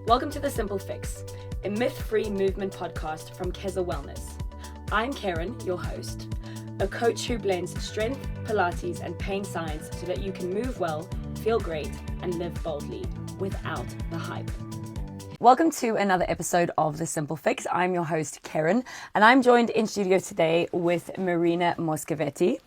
Welcome to The Simple Fix, a myth-free movement podcast from KezaWellness. I'm Kerryn, your host, a coach who blends strength, Pilates, and pain science so that you can move well, feel great, and live boldly without the hype. Welcome to another episode of The Simple Fix. I'm your host, Kerryn, and I'm joined in studio today with Marina Moscovetti.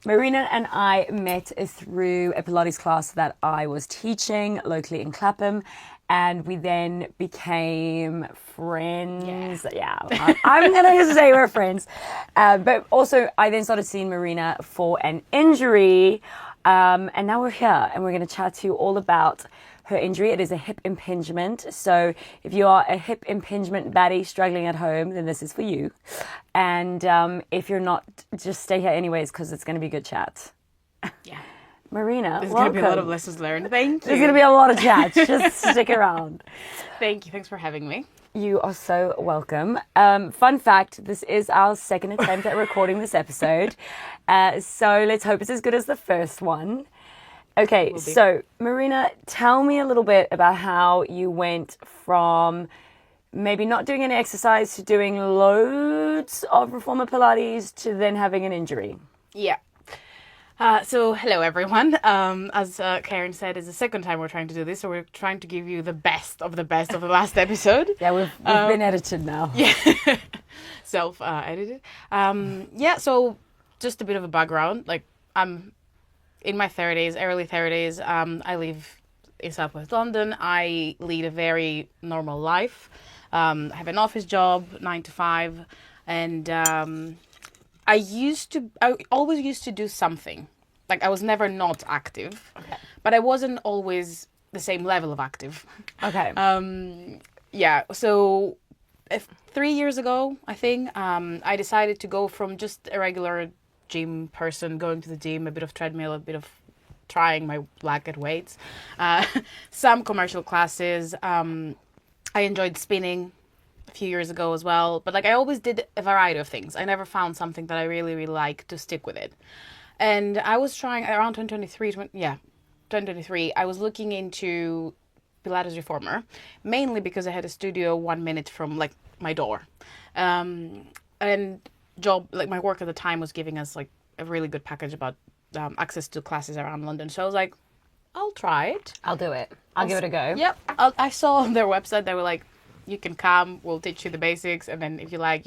Marina and I met through a Pilates class that I was teaching locally in Clapham, and we then became friends. Yeah, I'm going to say we're friends. But also, I then started seeing Marina for an injury, and now we're here, and we're going to chat to you all about her injury. It is a hip impingement. So if you are a hip impingement baddie struggling at home, then this is for you. And if you're not, just stay here anyways, because it's going to be a good chat. Yeah. Marina, There's welcome. going to be a lot of lessons learned. Thank you. There's going to be a lot of chat. Just stick around. Thank you. Thanks for having me. You are so welcome. Fun fact, this is our second attempt at recording this episode. So let's hope it's as good as the first one. Okay, so Marina, tell me a little bit about how you went from maybe not doing any exercise to doing loads of Reformer Pilates to then having an injury. Yeah. So hello everyone. As Kerryn said, it's the second time we're trying to do this, so we're trying to give you the best of the last episode. Yeah, we've been edited now. Yeah, self-edited. So just a bit of a background. Like, I'm in my 30s, early 30s. I live in Southwest London. I lead a very normal life. I have an office job, 9 to 5, and I always used to do something. Like, I was never not active, but I wasn't always the same level of active. Okay. So 3 years ago, I think, I decided to go from just a regular gym person, going to the gym, a bit of treadmill, a bit of trying my luck at weights, some commercial classes. I enjoyed spinning a few years ago as well, but like, I always did a variety of things. I never found something that I really, really like to stick with it. And I was trying around 2023, I was looking into Pilates Reformer, mainly because I had a studio 1 minute from like my door. And my work at the time was giving us like a really good package about access to classes around London. So I was like, I'll try it. I'll do it. I'll give it a go. Yep. I saw on their website, they were like, you can come, we'll teach you the basics. And then if you like,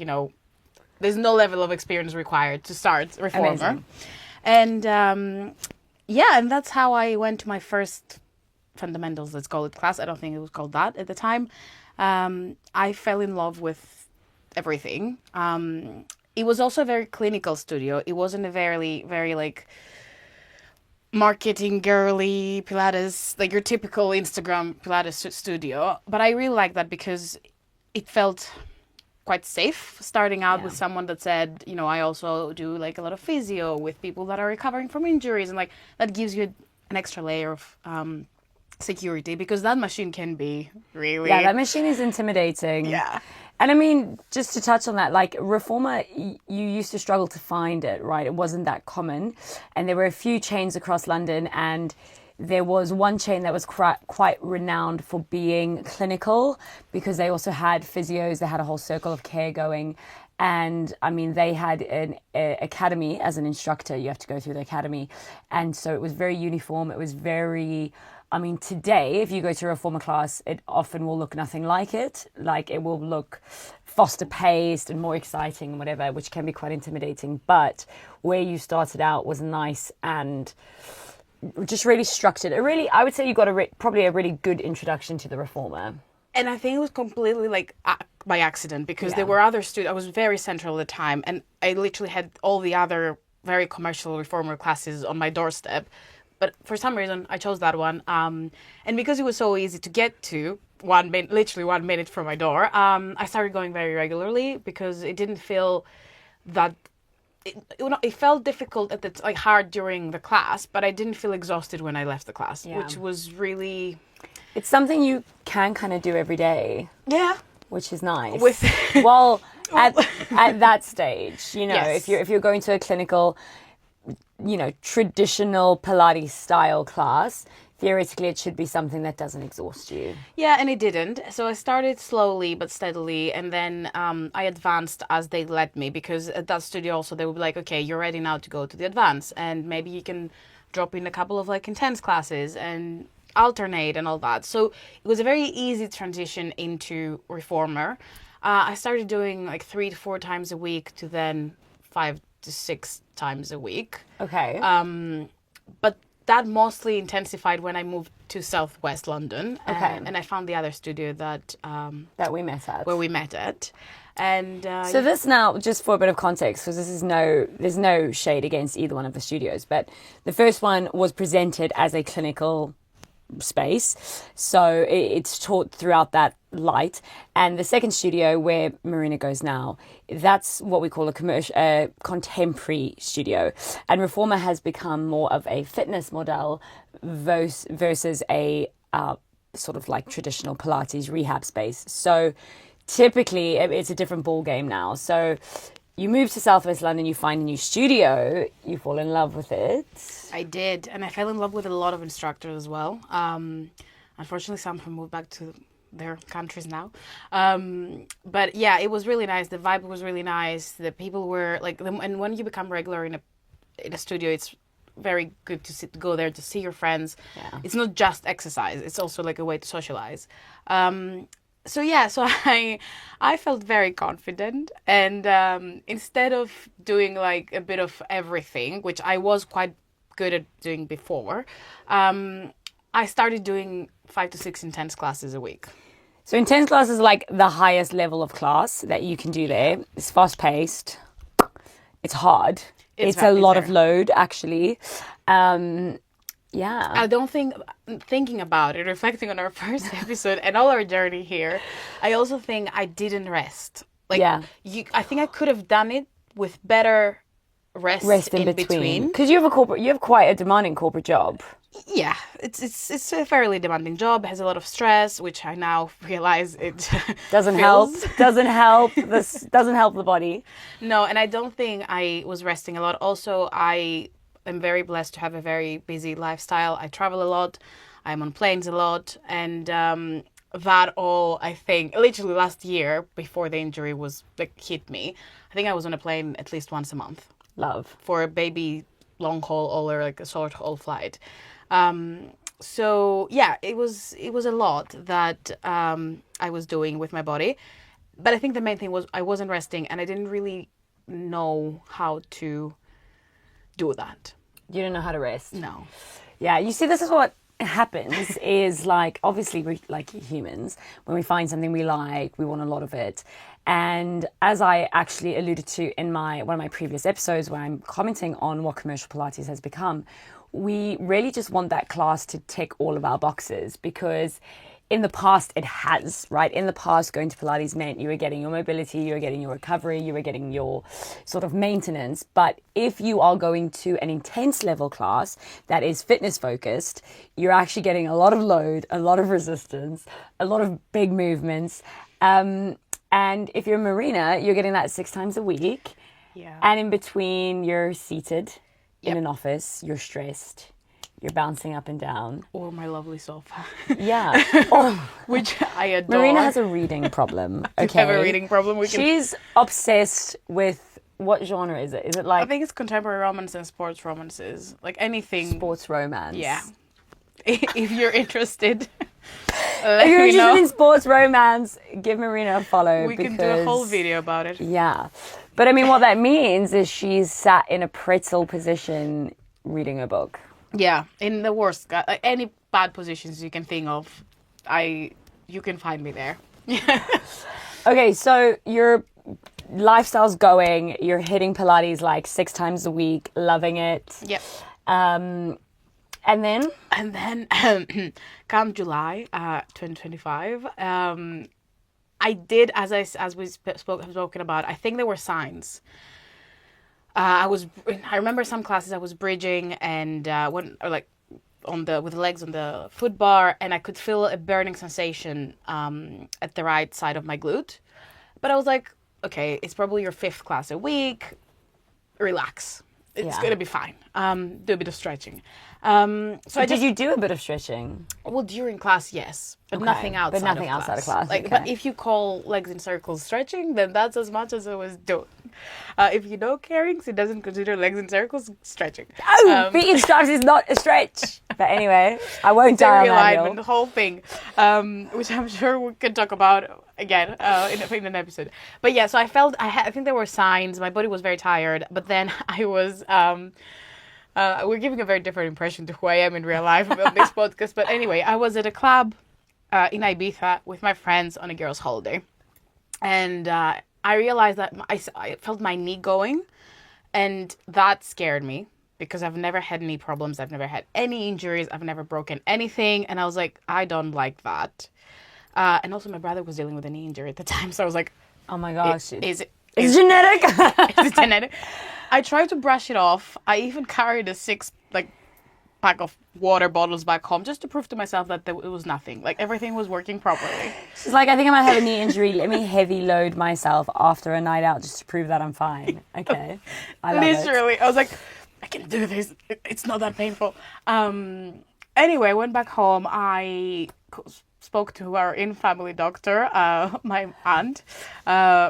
there's no level of experience required to start Reformer. Amazing. And and that's how I went to my first fundamentals, let's call it, class. I don't think it was called that at the time. I fell in love with everything. It was also a very clinical studio. It wasn't a very, very like marketing girly Pilates, like your typical Instagram Pilates studio. But I really liked that because it felt quite safe starting out with someone that said, I also do like a lot of physio with people that are recovering from injuries. And like, that gives you an extra layer of security, because that machine can be really... Yeah, that machine is intimidating. Yeah. And I mean, just to touch on that, like Reformer, you used to struggle to find it, right? It wasn't that common. And there were a few chains across London, and there was one chain that was quite renowned for being clinical, because they also had physios, they had a whole circle of care going. And I mean, they had an academy as an instructor. You have to go through the academy. And so it was very uniform. It was very... I mean, today, if you go to a Reformer class, it often will look nothing like it. Like, it will look faster paced and more exciting and whatever, which can be quite intimidating. But where you started out was nice and just really structured. I would say you got probably a really good introduction to the Reformer. And I think it was completely like by accident, because there were other students. I was very central at the time, and I literally had all the other very commercial Reformer classes on my doorstep. But for some reason, I chose that one. And because it was so easy to get to, literally 1 minute from my door, I started going very regularly, because it didn't feel that... It felt difficult hard during the class, but I didn't feel exhausted when I left the class, which was really... It's something you can kind of do every day. Yeah. Which is nice. Well, at that stage, Yes. if you're going to a clinical... traditional Pilates style class, theoretically it should be something that doesn't exhaust you. Yeah, and it didn't. So I started slowly but steadily, and then I advanced as they let me, because at that studio also they would be like, okay, you're ready now to go to the advance, and maybe you can drop in a couple of like intense classes and alternate and all that. So it was a very easy transition into Reformer. I started doing like 3 to 4 times a week to then 5 to 6 times a week. Okay. But that mostly intensified when I moved to Southwest London. Okay. And I found the other studio that we met at. Where we met at. And so this now, just for a bit of context, because there's no shade against either one of the studios, but the first one was presented as a clinical space, so it's taught throughout that light. And the second studio, where Marina goes now, that's what we call a contemporary studio, and Reformer has become more of a fitness model versus a sort of like traditional Pilates rehab space. So typically it's a different ball game now. So you move to Southwest London, you find a new studio, you fall in love with it. I did, and I fell in love with a lot of instructors as well. Unfortunately, some have moved back to their countries now. But yeah, it was really nice. The vibe was really nice. The people were like, and when you become regular in a studio, it's very good to go there to see your friends. Yeah. It's not just exercise; it's also like a way to socialize. So I felt very confident, and instead of doing like a bit of everything, which I was quite good at doing before, I started doing 5 to 6 intense classes a week. So intense class is like the highest level of class that you can do there. It's fast paced. It's hard. It's a lot of load, actually. Yeah. I don't think, thinking about it, reflecting on our first episode and all our journey here, I also think I didn't rest. Like, yeah. I think I could have done it with better rest in between. Because you have quite a demanding corporate job. Yeah, it's a fairly demanding job. It has a lot of stress, which I now realize it doesn't help. Doesn't help. This doesn't help the body. No, and I don't think I was resting a lot. Also, I'm very blessed to have a very busy lifestyle. I travel a lot. I'm on planes a lot. And that all, I think, literally last year, before the injury was like hit me, I think I was on a plane at least once a month. Love. For a baby long haul or like a short haul flight. So yeah, it was a lot that I was doing with my body. But I think the main thing was I wasn't resting, and I didn't really know how to do that. You don't know how to rest? No. Yeah, you see, this is what happens is like, obviously we like humans, when we find something we like, we want a lot of it. And as I actually alluded to in one of my previous episodes where I'm commenting on what commercial Pilates has become, we really just want that class to tick all of our boxes, because in the past it has, right? In the past, going to Pilates meant you were getting your mobility, you were getting your recovery, you were getting your sort of maintenance. But if you are going to an intense level class that is fitness focused, you're actually getting a lot of load, a lot of resistance, a lot of big movements. And if you're Marina, you're getting that 6 times a week. Yeah. And in between, you're seated in Yep. an office, you're stressed, you're bouncing up and down. Or my lovely sofa. Yeah. Oh. Which I adore. Marina has a reading problem. Okay. I have a reading problem. She's obsessed with, what genre is it? Is it like... I think it's contemporary romance and sports romances. Like anything. Sports romance. Yeah. If you're interested, if you're interested in sports romance, give Marina a follow. We can do a whole video about it. Yeah. But I mean, what that means is she's sat in a pretzel position reading a book. Yeah, in the worst, any bad positions you can think of, you can find me there. Okay, so your lifestyle's going, you're hitting Pilates like 6 times a week, loving it. Yep. And then come July 2025, I did, as we have spoken about, I think there were signs. I remember some classes I was bridging and with the legs on the foot bar, and I could feel a burning sensation at the right side of my glute. But I was like, okay, it's probably your 5th class a week. Relax. It's going to be fine. Do a bit of stretching. Did you do a bit of stretching? Well, during class, yes, but nothing outside. But nothing outside of class. Like, but if you call legs in circles stretching, then that's as much as I was doing. If you know Kerryn, he doesn't consider legs in circles stretching. Oh, feet in stripes is not a stretch. But anyway, I won't die on that hill. The whole thing, which I'm sure we can talk about again in an episode. But yeah, so I think there were signs. My body was very tired, but then I was. We're giving a very different impression to who I am in real life about this podcast. But anyway, I was at a club in Ibiza with my friends on a girls' holiday, and I realized that I felt my knee going, and that scared me because I've never had knee problems. I've never had any injuries. I've never broken anything, and I was like, I don't like that. And also, my brother was dealing with a knee injury at the time, so I was like, oh my gosh, Is it's genetic. It's genetic. I tried to brush it off. I even carried a 6 pack of water bottles back home just to prove to myself that it was nothing. Like everything was working properly. She's like, I think I might have a knee injury. Let me heavy load myself after a night out just to prove that I'm fine. Okay, I love Literally, I was like, I can do this. It's not that painful. Anyway, I went back home. I spoke to our in-family doctor, my aunt,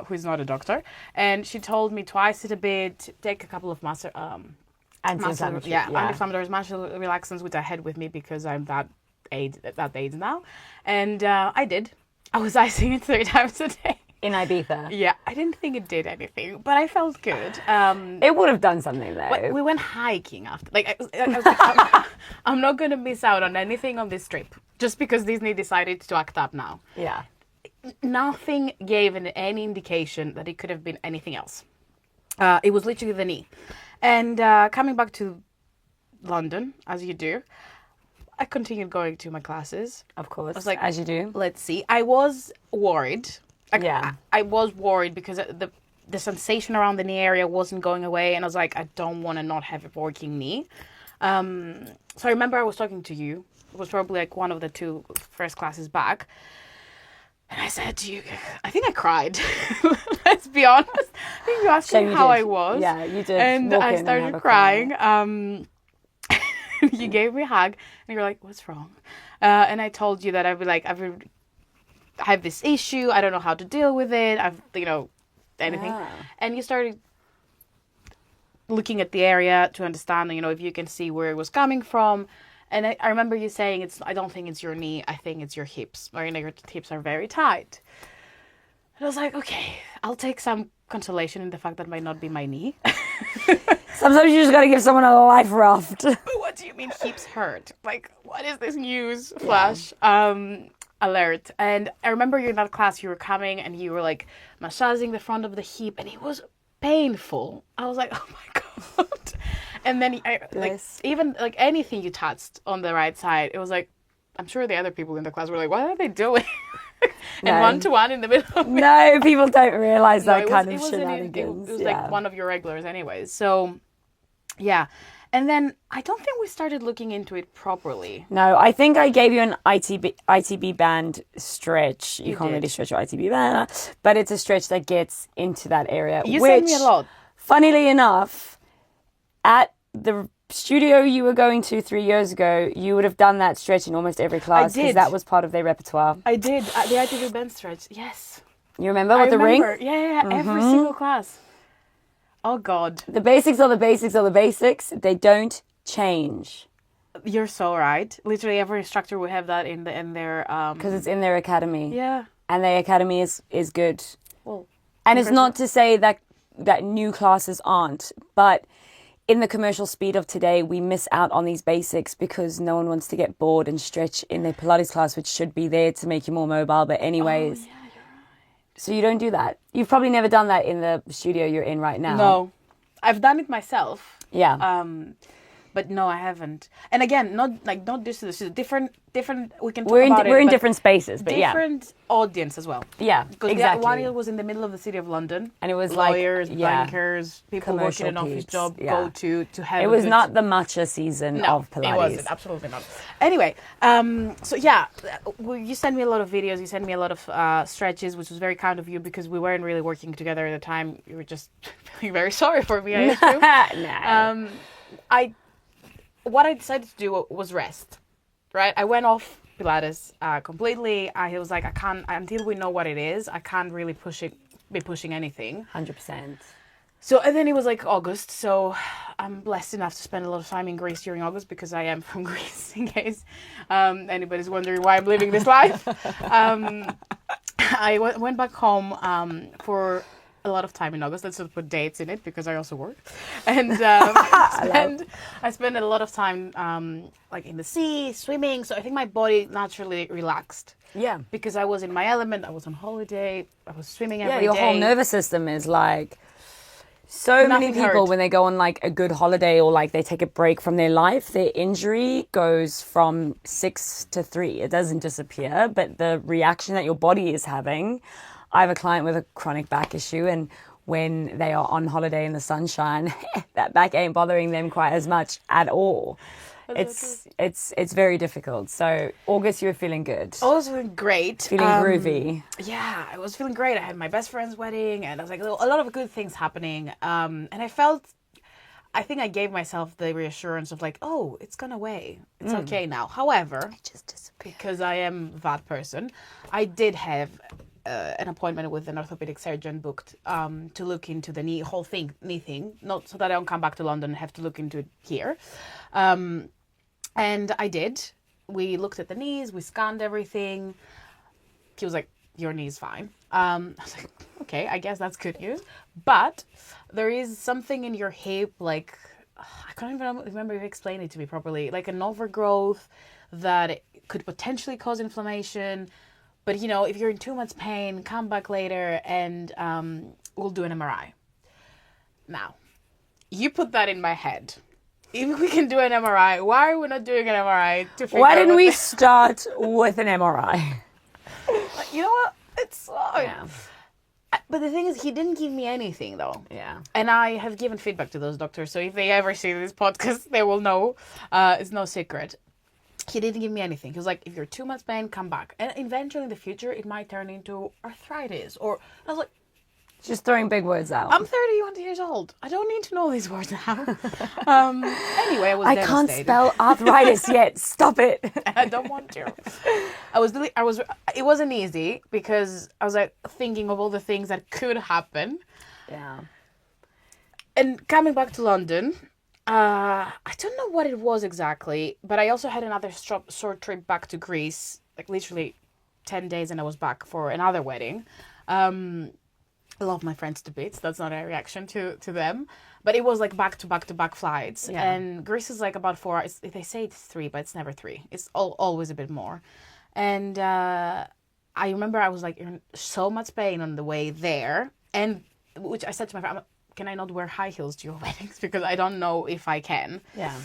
who is not a doctor, and she told me twice a bit, take a couple of anti-inflammatories, muscle relaxants, which I had with me because I'm that age now, and I did. I was icing it 3 times a day. In Ibiza? Yeah, I didn't think it did anything, but I felt good. It would have done something though. We went hiking after. I was like, I'm not going to miss out on anything on this trip just because Disney decided to act up now. Yeah. Nothing gave any indication that it could have been anything else. It was literally the knee. And coming back to London, as you do, I continued going to my classes. Of course, I was like, as you do. Let's see. I was worried. I was worried because the sensation around the knee area wasn't going away, and I was like, I don't want to not have a working knee. So I remember I was talking to you. It was probably like one of the 2 first classes back. And I said to you, I think I cried. Let's be honest. I think you asked me how I was. Yeah, you did. And I started crying. You gave me a hug, and you're like, what's wrong? And I told you that I have this issue. I don't know how to deal with it. Anything. Yeah. And you started looking at the area to understand, if you can see where it was coming from. And I remember you saying, I don't think it's your knee. I think it's your hips. Marina, your hips are very tight. And I was like, okay, I'll take some consolation in the fact that it might not be my knee. Sometimes you just got to give someone a life raft. What do you mean hips hurt? Like, what is this news flash? Alert. And I remember you in that class, you were coming and you were like massaging the front of the hip, and it was painful. I was like, oh my God. And then even anything you touched on the right side, it was like, I'm sure the other people in the class were like, what are they doing? And one-to-one in the middle of it. No, people don't realize that kind of shenanigans. It was like one of your regulars anyways. So, yeah. And then I don't think we started looking into it properly. No, I think I gave you an ITB band stretch. You can't really stretch your ITB band, but it's a stretch that gets into that area. You sent me a lot. Funnily enough, at the studio you were going to 3 years ago, you would have done that stretch in almost every class because that was part of their repertoire. I did. The ITB band stretch, yes. You remember with the ring? Yeah, every single class. Oh, God. The basics are the basics are the basics. They don't change. You're so right. Literally every instructor will have that in their... Because it's in their academy. Yeah. And their academy is good. Well, and it's not to say that new classes aren't, but in the commercial speed of today, we miss out on these basics because no one wants to get bored and stretch in their Pilates class, which should be there to make you more mobile. But anyways... Oh, yeah. So you don't do that. You've probably never done that in the studio you're in right now. No. I've done it myself. Yeah. But no, I haven't. And again, not this is different. We can talk We're about it. We're in different spaces, but different audience as well. Yeah, because exactly. one year was in the middle of the city of London, and it was lawyers, like, bankers, people commercial working an office peeps. job go to have. It was not the matcha season of Pilates. It wasn't, absolutely not. Anyway, so you sent me a lot of videos. You sent me a lot of stretches, which was very kind of you because we weren't really working together at the time. You were just feeling very sorry for me, I assume. No. What I decided to do was rest. Right, I went off Pilates completely. I was like, I can't until we know what it is. I can't really be pushing anything. 100%. So and then it was like August. So I'm blessed enough to spend a lot of time in Greece during August because I am from Greece. In case anybody's wondering why I'm living this life, I went back home for a lot of time in August. Let's not put dates in it because I also work, and I spent a lot of time like in the sea, swimming. So I think my body naturally relaxed. Yeah, because I was in my element. I was on holiday. I was swimming every day. Your whole nervous system is like. So many people, when they go on like a good holiday or like they take a break from their life, their injury goes from 6 to 3. It doesn't disappear, but the reaction that your body is having. I have a client with a chronic back issue, and when they are on holiday in the sunshine, that back ain't bothering them quite as much at all. It's very difficult. So August, you were feeling good. I was feeling great. Feeling groovy. Yeah, I was feeling great. I had my best friend's wedding, and I was like a lot of good things happening. And I think I gave myself the reassurance of like, oh, it's gone away. It's okay now. However, it just disappeared. Because I am that person, I did have an appointment with an orthopedic surgeon booked to look into the knee thing, not so that I don't come back to London and have to look into it here. And I did. We looked at the knees, we scanned everything. He was like, your knee's fine. I was like, okay, I guess that's good news. But there is something in your hip, like, I can't even remember if you explained it to me properly, like an overgrowth that could potentially cause inflammation. But, if you're in too much pain, come back later and we'll do an MRI. Now, you put that in my head. If we can do an MRI, why are we not doing an MRI to figure out? Why didn't we start with an MRI? You know what? It's yeah. But the thing is, he didn't give me anything, though. Yeah. And I have given feedback to those doctors, so if they ever see this podcast, they will know. It's no secret. He didn't give me anything. He was like, if you're too much pain, come back. And eventually in the future, it might turn into arthritis. Or I was like... Just throwing big words out. I'm 31 years old. I don't need to know these words now. Anyway, I was I devastated. can't spell arthritis yet. Stop it. I don't want to. It wasn't easy because I was like thinking of all the things that could happen. Yeah. And coming back to London, I don't know what it was exactly, but I also had another short trip back to Greece, like literally 10 days, and I was back for another wedding. I love my friends to bits. That's not a reaction to them. But it was like back-to-back flights. Yeah. And Greece is like about 4 hours. They say it's 3, but it's never 3. It's always a bit more. And I remember I was like in so much pain on the way there. And which I said to my friend, can I not wear high heels to your weddings? Because I don't know if I can. Yeah.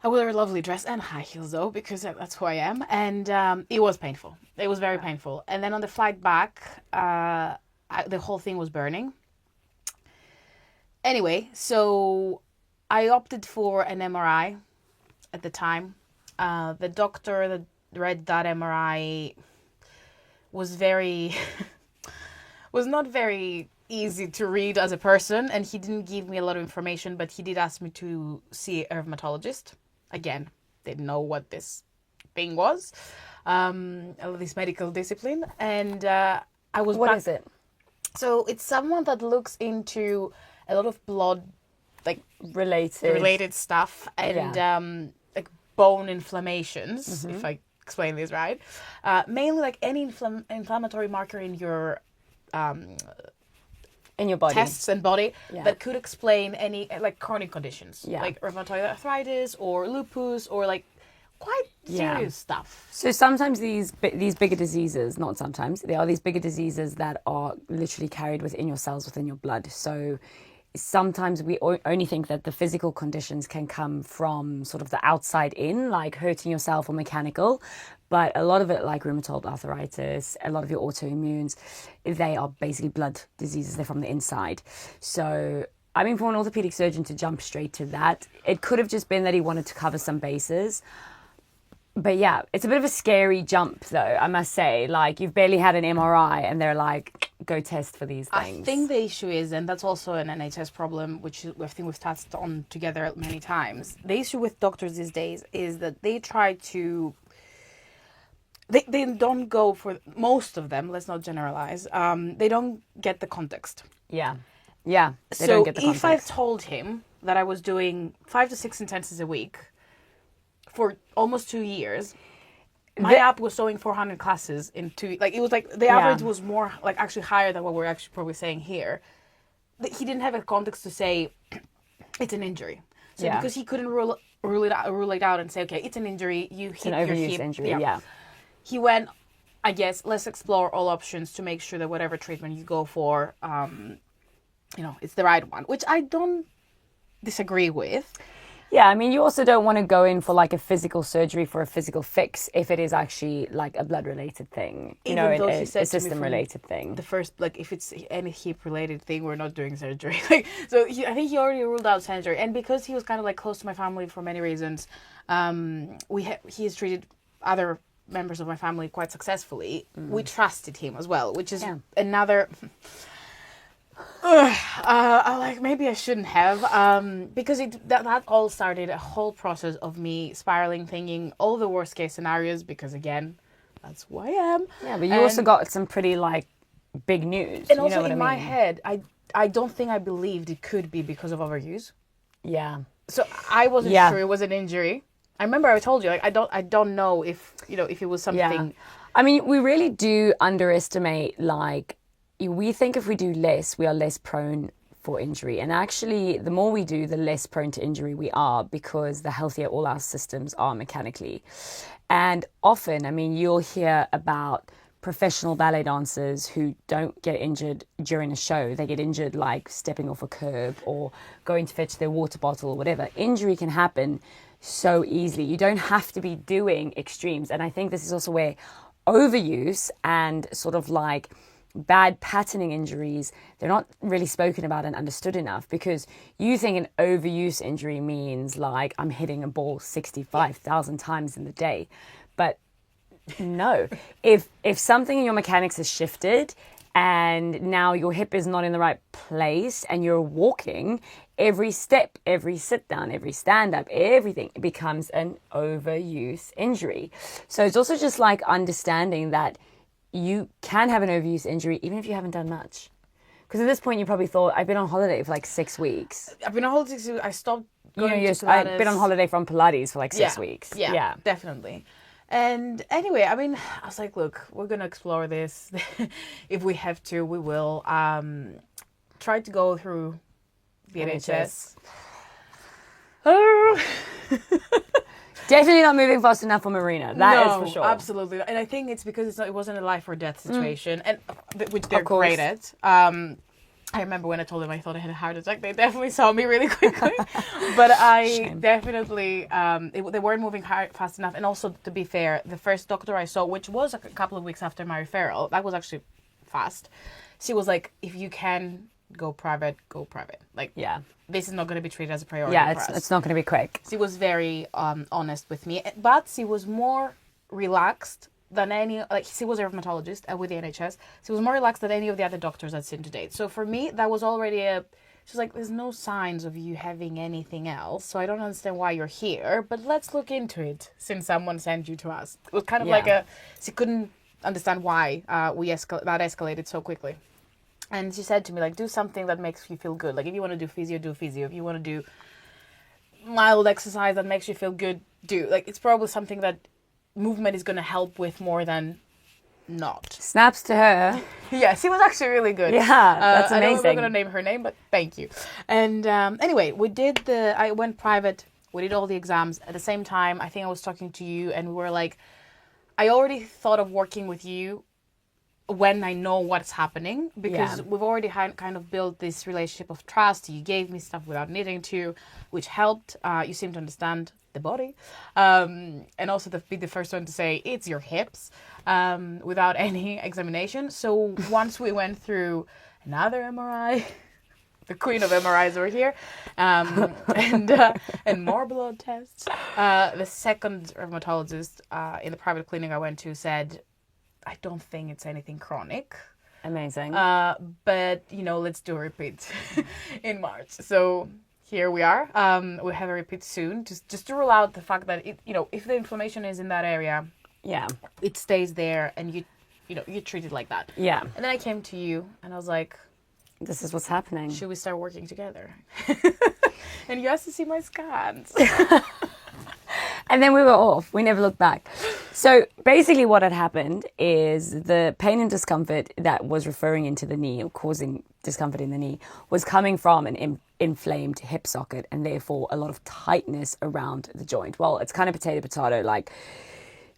I wore a lovely dress and high heels though, because that's who I am. And it was painful. It was very painful. And then on the flight back... the whole thing was burning. Anyway, so I opted for an MRI at the time. The doctor that read that MRI was not very easy to read as a person, and he didn't give me a lot of information, but he did ask me to see a rheumatologist. Again, didn't know what this thing was, this medical discipline, and I was. What is it? So it's someone that looks into a lot of blood, like related stuff, and like bone inflammations. If I explain this right, mainly like any inflammatory marker in your body, tests and body that could explain any like chronic conditions, like rheumatoid arthritis or lupus or like quite serious stuff. So sometimes these bigger diseases, not sometimes, there are these bigger diseases that are literally carried within your cells, within your blood. So sometimes we only think that the physical conditions can come from sort of the outside in, like hurting yourself or mechanical. But a lot of it, like rheumatoid arthritis, a lot of your autoimmunes, they are basically blood diseases. They're from the inside. So, I mean, for an orthopedic surgeon to jump straight to that, it could have just been that he wanted to cover some bases. But yeah, it's a bit of a scary jump, though, I must say. Like, you've barely had an MRI and they're like, go test for these things. I think the issue is, and that's also an NHS problem, which I think we've touched on together many times. The issue with doctors these days is that they try to... They don't go for... Most of them, let's not generalize, they don't get the context. Yeah. Yeah, they so don't get the context. If I've told him that I was doing 5 to 6 intensives a week for almost 2 years, my app was showing 400 classes in 2. Like, it was like the average was more, like, actually higher than what we're actually probably saying here. He didn't have a context to say it's an injury. So because he couldn't rule it out and say, okay, it's an injury. It's an overuse injury. Yeah. He went, I guess, let's explore all options to make sure that whatever treatment you go for, it's the right one, which I don't disagree with. Yeah, I mean, you also don't want to go in for like a physical surgery for a physical fix if it is actually like a blood-related thing. You know, a system-related thing. The first, like, if it's any hip-related thing, we're not doing surgery. Like, so I think he already ruled out surgery, and because he was kind of like close to my family for many reasons, he has treated other members of my family quite successfully. We trusted him as well, which is another. Maybe I shouldn't have, because that all started a whole process of me spiraling, thinking all the worst case scenarios, because again, that's who I am. Yeah, but you also got some pretty like big news. And also in my head, I don't think I believed it could be because of overuse. Yeah. So I wasn't sure it was an injury. I remember I told you, like, I don't know if it was something. Yeah. I mean, we really do underestimate, like, we think if we do less, we are less prone for injury. And actually, the more we do, the less prone to injury we are, because the healthier all our systems are mechanically. And often, I mean, you'll hear about professional ballet dancers who don't get injured during a show. They get injured like stepping off a curb or going to fetch their water bottle or whatever. Injury can happen so easily. You don't have to be doing extremes. And I think this is also where overuse and sort of like bad patterning injuries, they're not really spoken about and understood enough, because you think an overuse injury means like I'm hitting a ball 65,000 times in the day. But no, if something in your mechanics has shifted and now your hip is not in the right place and you're walking, every step, every sit down, every stand up, everything becomes an overuse injury. So it's also just like understanding that you can have an overuse injury even if you haven't done much. Because at this point you probably thought, I've been on holiday for like 6 weeks. I've been on holiday 6 weeks. I stopped going to Pilates. I've been on holiday from Pilates for like 6 weeks. Yeah, definitely. And anyway, I mean, I was like, look, we're going to explore this. If we have to, we will. Try to go through the NHS. Definitely not moving fast enough for Marina. That is for sure. Absolutely. And I think it's because it wasn't a life or death situation, and which they're Of course. great at. I remember when I told them I thought I had a heart attack, they definitely saw me really quickly. But I definitely, they weren't moving fast enough. And also, to be fair, the first doctor I saw, which was a couple of weeks after my referral, that was actually fast. She was like, if you can go private, go private. Like, this is not going to be treated as a priority for us. It's not going to be quick. She was very honest with me, but she was more relaxed than any, like, she was a rheumatologist with the NHS. She was more relaxed than any of the other doctors I'd seen to date. So for me, that was already she's like, there's no signs of you having anything else, so I don't understand why you're here, but let's look into it since someone sent you to us. It was kind of like she couldn't understand why that escalated so quickly. And she said to me, like, do something that makes you feel good. Like, if you want to do physio, do physio. If you want to do mild exercise that makes you feel good, do. Like, it's probably something that movement is going to help with more than not. Snaps to her. Yeah, she was actually really good. Yeah, that's amazing. I don't know if we're going to name her name, but thank you. And anyway, I went private. We did all the exams. At the same time, I think I was talking to you, and we were like, I already thought of working with you when I know what's happening, because we've already kind of built this relationship of trust. You gave me stuff without needing to, which helped. You seem to understand the body, and also be the first one to say it's your hips, without any examination. So once we went through another MRI, the queen of MRIs over here, and more blood tests, the second rheumatologist in the private clinic I went to said, I don't think it's anything chronic. Amazing. But, let's do a repeat in March. So here we are. We'll have a repeat soon, just to rule out the fact that, if the inflammation is in that area, it stays there, and you treat it like that. Yeah. And then I came to you, and I was like, this is what's happening. Should we start working together? And you asked to see my scans. And then we were off. We never looked back. So basically what had happened is the pain and discomfort that was referring into the knee or causing discomfort in the knee was coming from an inflamed hip socket, and therefore a lot of tightness around the joint. Well, it's kind of potato,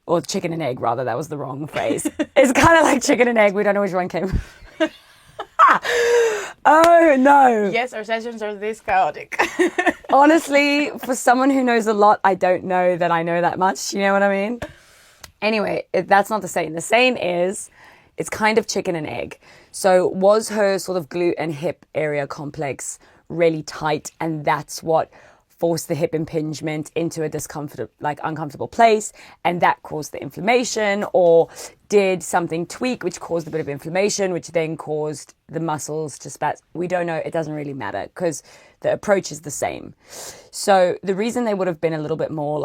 or chicken and egg, rather. That was the wrong phrase. It's kind of like chicken and egg. We don't know which one came. Oh, no. Yes, our sessions are this chaotic. Honestly, for someone who knows a lot, I don't know that I know that much. You know what I mean? Anyway, that's not the saying. The saying is, it's kind of chicken and egg. So was her sort of glute and hip area complex really tight, and that's what forced the hip impingement into a uncomfortable place, and that caused the inflammation? Or did something tweak which caused a bit of inflammation, which then caused the muscles to spasm? We don't know. It doesn't really matter, because the approach is the same. So the reason they would have been a little bit more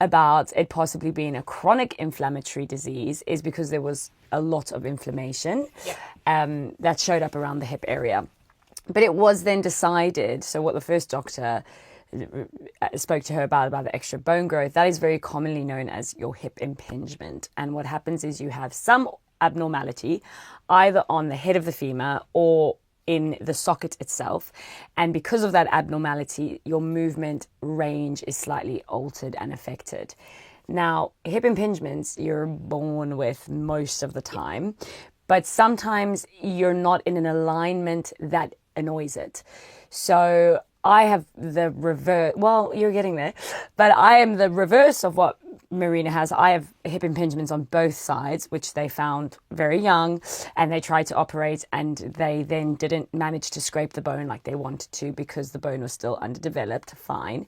about it possibly being a chronic inflammatory disease is because there was a lot of inflammation that showed up around the hip area. But it was then decided, so what the first doctor spoke to her about the extra bone growth, that is very commonly known as your hip impingement. And what happens is you have some abnormality either on the head of the femur or in the socket itself, and because of that abnormality, your movement range is slightly altered and affected. Now, hip impingements you're born with most of the time, but sometimes you're not in an alignment that annoys it. So I have the reverse. Well, you're getting there, but I am the reverse of what Marina has. I have hip impingements on both sides, which they found very young, and they tried to operate, and they then didn't manage to scrape the bone like they wanted to because the bone was still underdeveloped. Fine,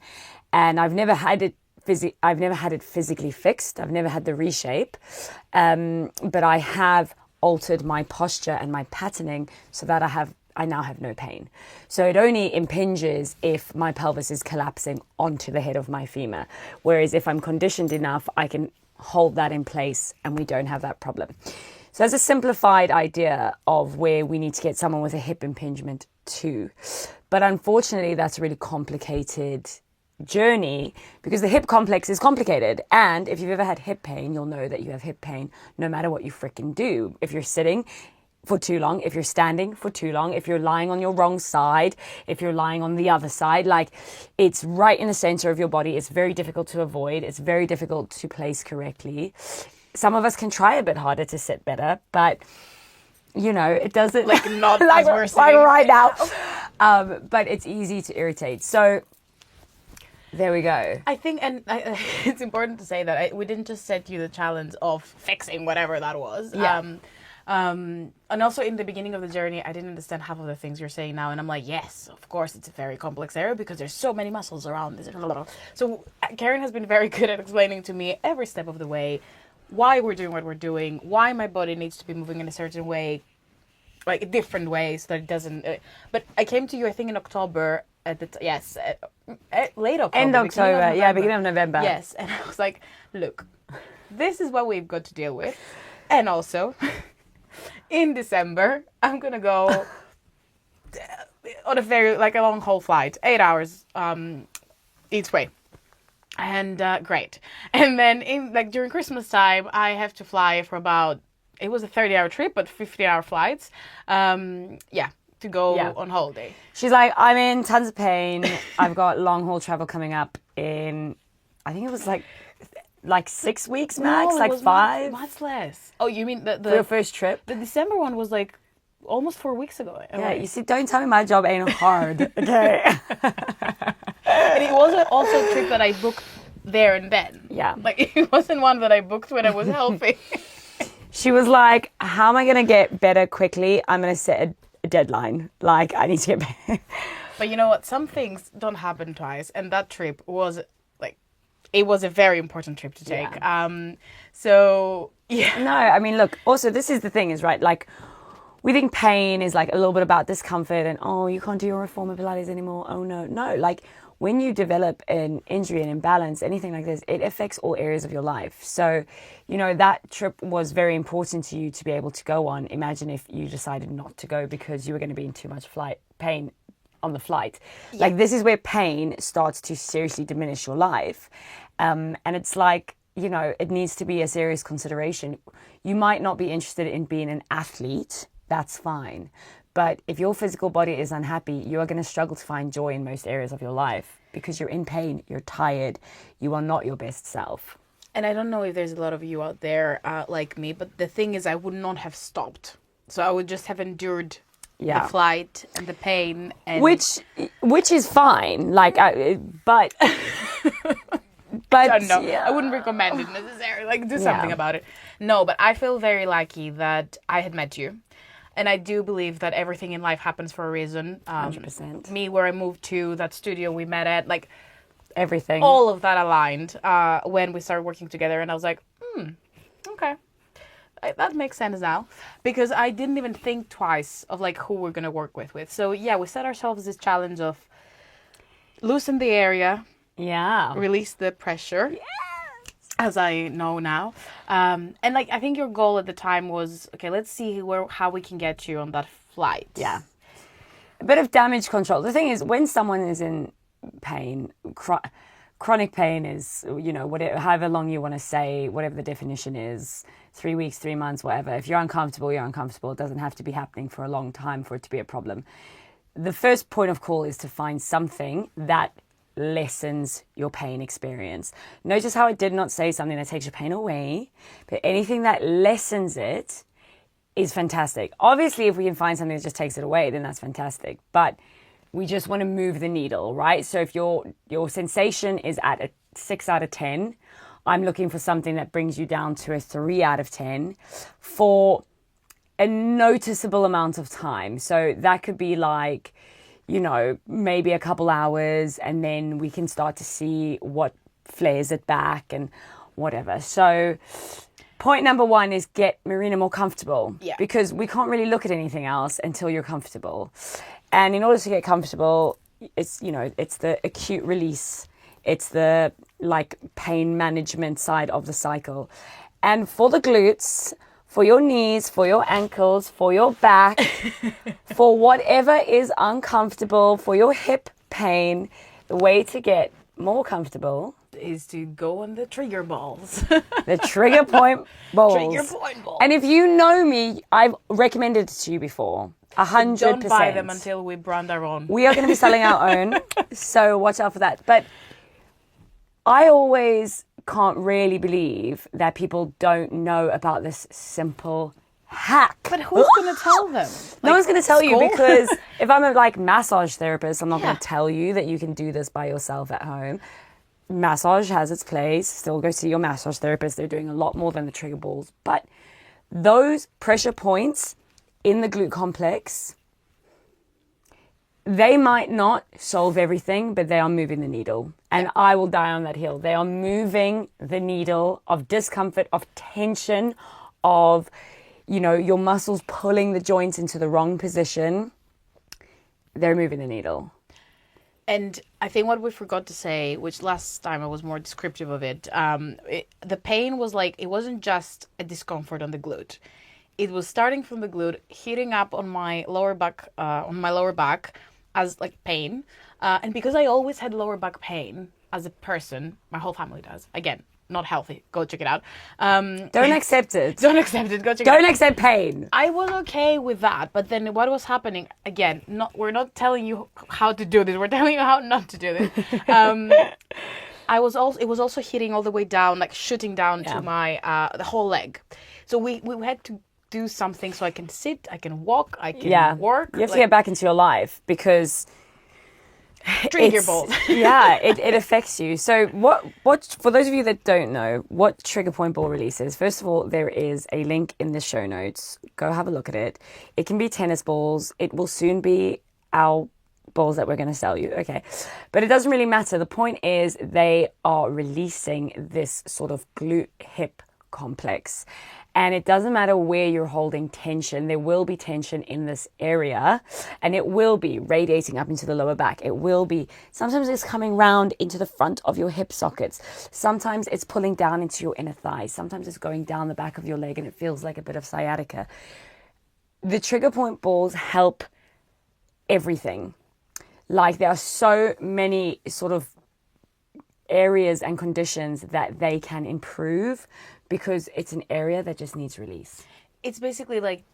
and I've never had it physically fixed. I've never had the reshape, but I have altered my posture and my patterning so that I now have no pain. So it only impinges if my pelvis is collapsing onto the head of my femur. Whereas if I'm conditioned enough, I can hold that in place and we don't have that problem. So that's a simplified idea of where we need to get someone with a hip impingement to. But unfortunately, that's a really complicated journey because the hip complex is complicated. And if you've ever had hip pain, you'll know that you have hip pain no matter what you freaking do. If you're sitting for too long, if you're standing for too long, if you're lying on your wrong side, if you're lying on the other side, it's right in the center of your body. It's very difficult to avoid. It's very difficult to place correctly. Some of us can try a bit harder to sit better, but it doesn't not like, as we're sitting like right now. But it's easy to irritate. So there we go. I think, and it's important to say that we didn't just set you the challenge of fixing whatever that was. Yeah. And also in the beginning of the journey, I didn't understand half of the things you're saying now. And I'm like, yes, of course, it's a very complex area because there's so many muscles around this. So Kerryn has been very good at explaining to me every step of the way why we're doing what we're doing, why my body needs to be moving in a certain way, like a different way so that it doesn't. But I came to you, I think, in October. Late October. End October, beginning of November. Yes, and I was like, look, this is what we've got to deal with. And also, in December, I'm going to go on a very, a long haul flight, 8 hours each way. And great. And then during Christmas time, I have to fly for it was a 30-hour trip, but 15-hour flights. To go on holiday. She's like, I'm in tons of pain. I've got long haul travel coming up in, I think it was like 6 weeks max, No, like it was 5 much less. Oh, you mean for your first trip. the December one was like almost 4 weeks ago. Yeah, you see, don't tell me my job ain't hard, okay? And it was also a trip that I booked there and then. Yeah. Like, it wasn't one that I booked when I was healthy. She was like, how am I going to get better quickly? I'm going to set a deadline. Like, I need to get better. But you know what? Some things don't happen twice. And that trip was, like, it was a very important trip to take. Yeah. So, yeah. No, I mean, look, also, this is the thing is, right, like, we think pain is, like, a little bit about discomfort and, oh, you can't do your Reformer Pilates anymore. Oh, no. No, like, when you develop an injury and imbalance, anything like this, it affects all areas of your life. So, you know, that trip was very important to you to be able to go on. Imagine if you decided not to go because you were going to be in too much pain on the flight. Yeah. Like, this is where pain starts to seriously diminish your life. And it's like, you know, it needs to be a serious consideration. You might not be interested in being an athlete. That's fine. But if your physical body is unhappy, you are going to struggle to find joy in most areas of your life because you're in pain, you're tired, you are not your best self. And I don't know if there's a lot of you out there like me, but the thing is I would not have stopped. So I would just have endured the flight and the pain. And Which is fine. Like, but... But I don't know. Yeah. I wouldn't recommend it necessarily. Like, do something about it. No, but I feel very lucky that I had met you. And I do believe that everything in life happens for a reason. 100%. Me, where I moved to, that studio we met at, like... Everything. All of that aligned when we started working together. And I was like, okay. That makes sense now. Because I didn't even think twice of, like, who we're going to work with. So, yeah, we set ourselves this challenge of loosen the area... Yeah. Release the pressure. Yes. As I know now. And like, I think your goal at the time was, okay, let's see how we can get you on that flight. Yeah. A bit of damage control. The thing is, when someone is in pain, chronic pain is, you know, however long you want to say, whatever the definition is, 3 weeks, 3 months, whatever. If you're uncomfortable, you're uncomfortable. It doesn't have to be happening for a long time for it to be a problem. The first point of call is to find something that lessens your pain experience. Notice how I did not say something that takes your pain away, but anything that lessens it is fantastic. Obviously, if we can find something that just takes it away, then that's fantastic. But we just want to move the needle, right? So if your sensation is at a 6 out of 10, I'm looking for something that brings you down to a 3 out of 10 for a noticeable amount of time. So that could be like, you know, maybe a couple hours, and then we can start to see what flares it back and whatever. So point number 1 is get Marina more comfortable. Yeah. Because we can't really look at anything else until you're comfortable. And in order to get comfortable, it's, you know, it's the acute release. It's the, like, pain management side of the cycle. And for the glutes, for your knees, for your ankles, for your back, for whatever is uncomfortable, for your hip pain, the way to get more comfortable is to go on the trigger balls. The trigger point balls. Trigger point balls. And if you know me, I've recommended it to you before. 100%. Don't buy them until we brand our own. We are going to be selling our own, so watch out for that. But I always can't really believe that people don't know about this simple hack. But who's going to tell them? No one's going to tell you, because if I'm a massage therapist, I'm not going to tell you that you can do this by yourself at home. Massage has its place. Still go see your massage therapist. They're doing a lot more than the trigger balls. But those pressure points in the glute complex, they might not solve everything, but they are moving the needle. And I will die on that hill. They are moving the needle of discomfort, of tension, of, you know, your muscles pulling the joints into the wrong position. They're moving the needle. And I think what we forgot to say, which last time I was more descriptive of it, the pain was like, it wasn't just a discomfort on the glute. It was starting from the glute, hitting up on my lower back, as like pain. And because I always had lower back pain as a person, my whole family does. Again, not healthy. Go check it out. Don't accept it. Don't accept it. Go check it out. Don't accept pain. I was okay with that. But then what was happening, again, we're not telling you how to do this. We're telling you how not to do this. it was also hitting all the way down, like shooting down to my the whole leg. So we had to do something so I can sit, I can walk, I can work. You have to get back into your life because trigger balls. It affects you. So what for those of you that don't know what trigger point ball release is, first of all, there is a link in the show notes. Go have a look at it. It can be tennis balls. It will soon be our balls that we're going to sell you. Okay. But it doesn't really matter. The point is they are releasing this sort of glute hip complex. And it doesn't matter where you're holding tension. There will be tension in this area, and it will be radiating up into the lower back. It will be, sometimes it's coming round into the front of your hip sockets. Sometimes it's pulling down into your inner thighs. Sometimes it's going down the back of your leg and it feels like a bit of sciatica. The trigger point balls help everything. Like there are so many sort of areas and conditions that they can improve because it's an area that just needs release. It's basically like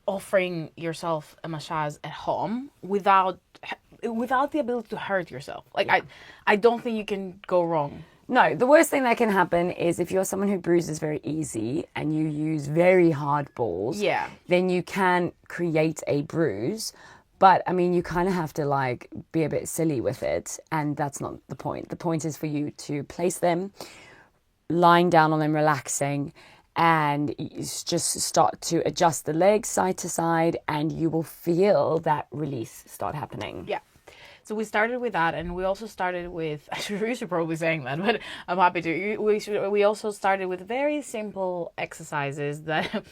offering yourself a massage at home without the ability to hurt yourself. Like I don't think you can go wrong. No, the worst thing that can happen is if you're someone who bruises very easy and you use very hard balls, then you can create a bruise. But, I mean, you kind of have to, like, be a bit silly with it. And that's not the point. The point is for you to place them, lying down on them, relaxing, and just start to adjust the legs side to side, and you will feel that release start happening. Yeah. So we started with that, and we also started with, we should probably saying that, but I'm happy to. We also started with very simple exercises that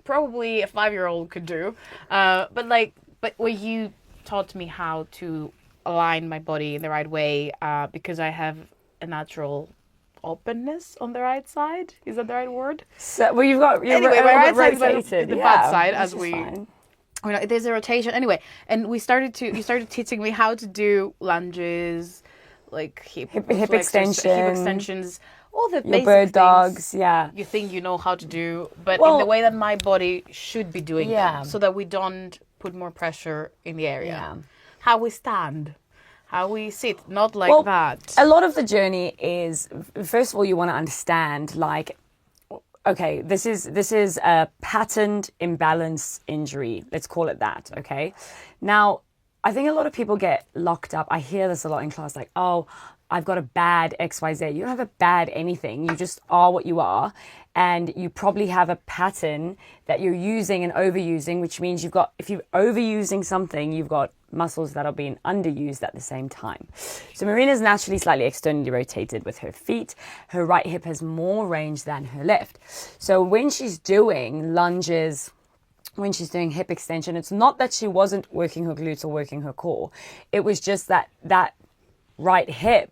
probably a 5-year-old could do. But where you taught me how to align my body in the right way, because I have a natural openness on the right side. Is that the right word? So, well, you've got my right side rotated. is the bad side, as we. There's a rotation anyway, and you started teaching me how to do lunges, like hip extensions, all the basic bird dogs. You think you know how to do, but in the way that my body should be doing them, so that we don't put more pressure in the area. Yeah. How we stand, how we sit, not like that. A lot of the journey is, first of all, you want to understand, like, okay, this is a patterned imbalance injury. Let's call it that, okay? Now, I think a lot of people get locked up. I hear this a lot in class, like, oh, I've got a bad XYZ. You don't have a bad anything. You just are what you are. And you probably have a pattern that you're using and overusing, which means if you're overusing something, you've got muscles that are being underused at the same time. So Marina's naturally slightly externally rotated with her feet. Her right hip has more range than her left. So when she's doing lunges, when she's doing hip extension, it's not that she wasn't working her glutes or working her core. It was just that right hip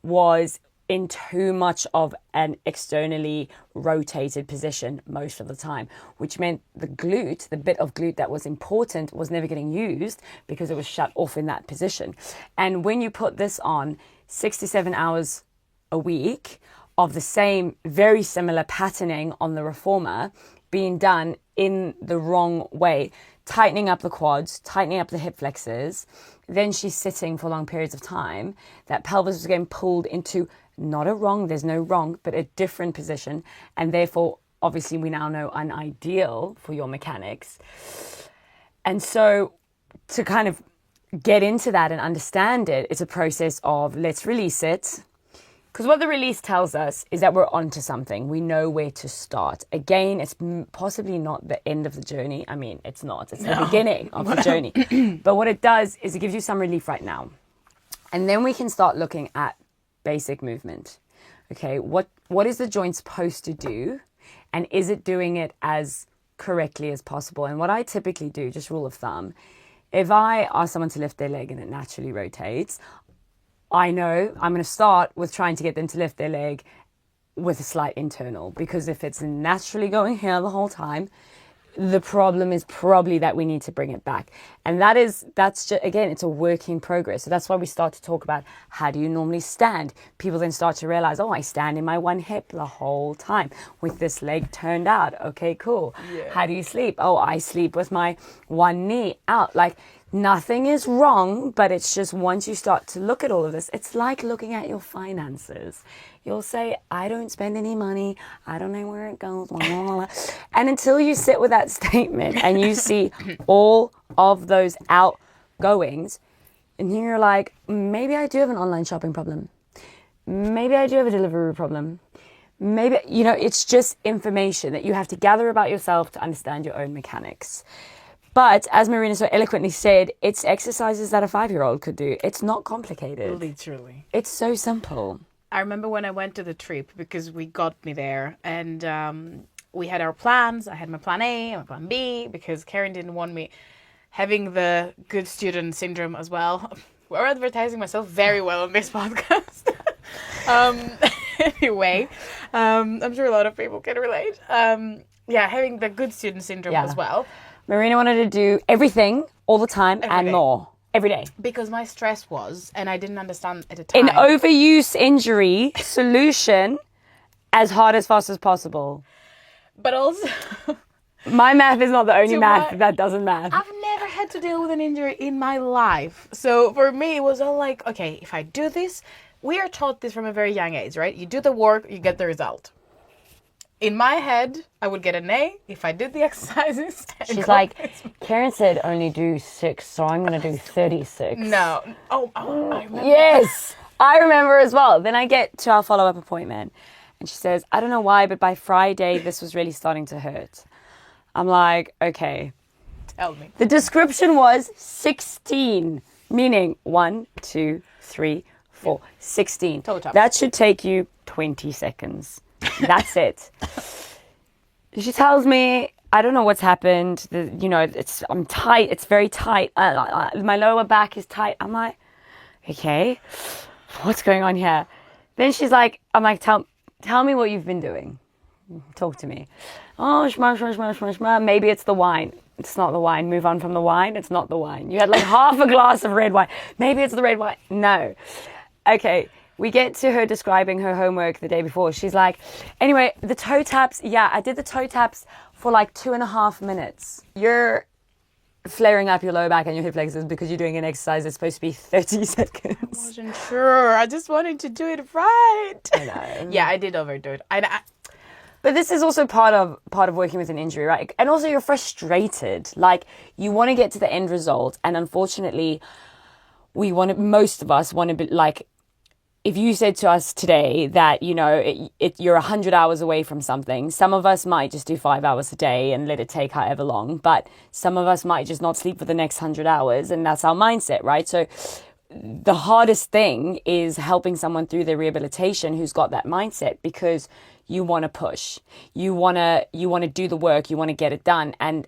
was in too much of an externally rotated position most of the time, which meant the glute, the bit of glute that was important, was never getting used because it was shut off in that position. And when you put this on 67 hours a week of the same, very similar patterning on the Reformer being done in the wrong way, tightening up the quads, tightening up the hip flexors, then she's sitting for long periods of time, that pelvis was getting pulled into not a wrong, there's no wrong, but a different position. And therefore, obviously, we now know an ideal for your mechanics. And so to kind of get into that and understand it, it's a process of let's release it. Because what the release tells us is that we're onto something. We know where to start. Again, it's possibly not the end of the journey. I mean, it's not. It's the beginning of the journey. But what it does is it gives you some relief right now. And then we can start looking at basic movement. Okay, what is the joint supposed to do? And is it doing it as correctly as possible? And what I typically do, just rule of thumb, if I ask someone to lift their leg and it naturally rotates, I know I'm going to start with trying to get them to lift their leg with a slight internal, because if it's naturally going here the whole time, the problem is probably that we need to bring it back. And that's just, again, it's a work in progress. So that's why we start to talk about how do you normally stand? People then start to realize, oh, I stand in my one hip the whole time with this leg turned out. Okay, cool. Yeah. How do you sleep? Oh, I sleep with my one knee out. Like, Nothing is wrong, but it's just once you start to look at all of this, it's like looking at your finances. You'll say, I don't spend any money. I don't know where it goes. Blah, blah, blah. And until you sit with that statement and you see all of those outgoings, and you're like, maybe I do have an online shopping problem. Maybe I do have a delivery problem. Maybe, it's just information that you have to gather about yourself to understand your own mechanics. But as Marina so eloquently said, it's exercises that a 5-year-old could do. It's not complicated. Literally. It's so simple. I remember when I went to the trip, because we got me there, and we had our plans. I had my plan A and my plan B, because Kerryn didn't want me having the good student syndrome as well. We're advertising myself very well on this podcast. Anyway, I'm sure a lot of people can relate. Having the good student syndrome as well. Marina wanted to do everything all the time and more every day. Because my stress was, and I didn't understand at the time. An overuse injury solution as hard as fast as possible. But also... My math is not the only math that doesn't math. I've never had to deal with an injury in my life. So for me, it was all like, okay, if I do this, we are taught this from a very young age, right? You do the work, you get the result. In my head, I would get an A if I did the exercises. She's like, Kerryn said only do 6, so I'm going to do 36. No. Oh, I remember. Yes, I remember as well. Then I get to our follow-up appointment, and she says, I don't know why, but by Friday, this was really starting to hurt. I'm like, okay. Tell me. The description was 16, meaning 1, 2, 3, 4, 16. Total. That should take you 20 seconds. That's it. She tells me, I don't know what's happened. I'm tight. It's very tight. My lower back is tight. I'm like, okay, what's going on here? Then she's like, tell me what you've been doing. Talk to me. Oh, shma. Maybe it's the wine. It's not the wine. Move on from the wine. It's not the wine. You had like half a glass of red wine. Maybe it's the red wine. No. Okay. We get to her describing her homework the day before. She's like, anyway, the toe taps. Yeah, I did the toe taps for like 2.5 minutes. You're flaring up your lower back and your hip flexors because you're doing an exercise that's supposed to be 30 seconds. I wasn't sure. I just wanted to do it right. I know. Yeah, I did overdo it. But this is also part of working with an injury, right? And also you're frustrated. Like, you want to get to the end result. And unfortunately, most of us want to be like, if you said to us today that, you're 100 hours away from something, some of us might just do 5 hours a day and let it take however long. But some of us might just not sleep for the next 100 hours. And that's our mindset, right? So the hardest thing is helping someone through their rehabilitation who's got that mindset, because you want to push. You want to do the work. You want to get it done. And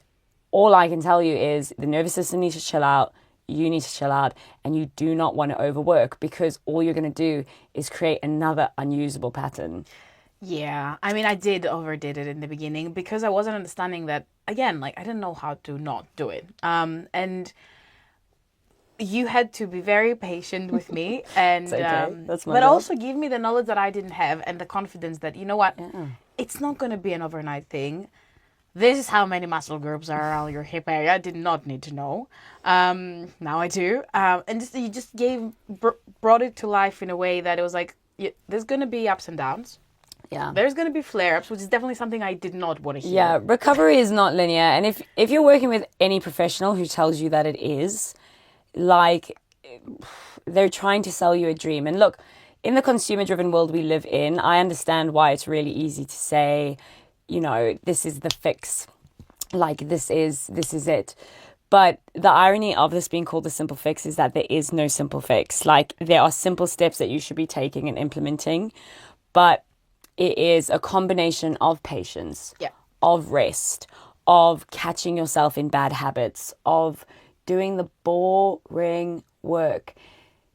all I can tell you is the nervous system needs to chill out. You need to chill out, and you do not want to overwork, because all you're going to do is create another unusable pattern. Yeah. I mean, I overdid it in the beginning because I wasn't understanding that, again, like I didn't know how to not do it. And you had to be very patient with me, and okay. That's my but job. also give me the knowledge that I didn't have, and the confidence that, you know what, it's not going to be an overnight thing. This is how many muscle groups are around your hip area. I did not need to know. Now I do. And you just brought it to life in a way that it was like, there's going to be ups and downs. Yeah. There's going to be flare-ups, which is definitely something I did not want to hear. Yeah, recovery is not linear. And if you're working with any professional who tells you that it is, like, they're trying to sell you a dream. And look, in the consumer-driven world we live in, I understand why it's really easy to say, this is the fix. Like, this is it. But the irony of this being called the simple fix is that there is no simple fix. Like, there are simple steps that you should be taking and implementing, but it is a combination of patience, of rest, of catching yourself in bad habits, of doing the boring work.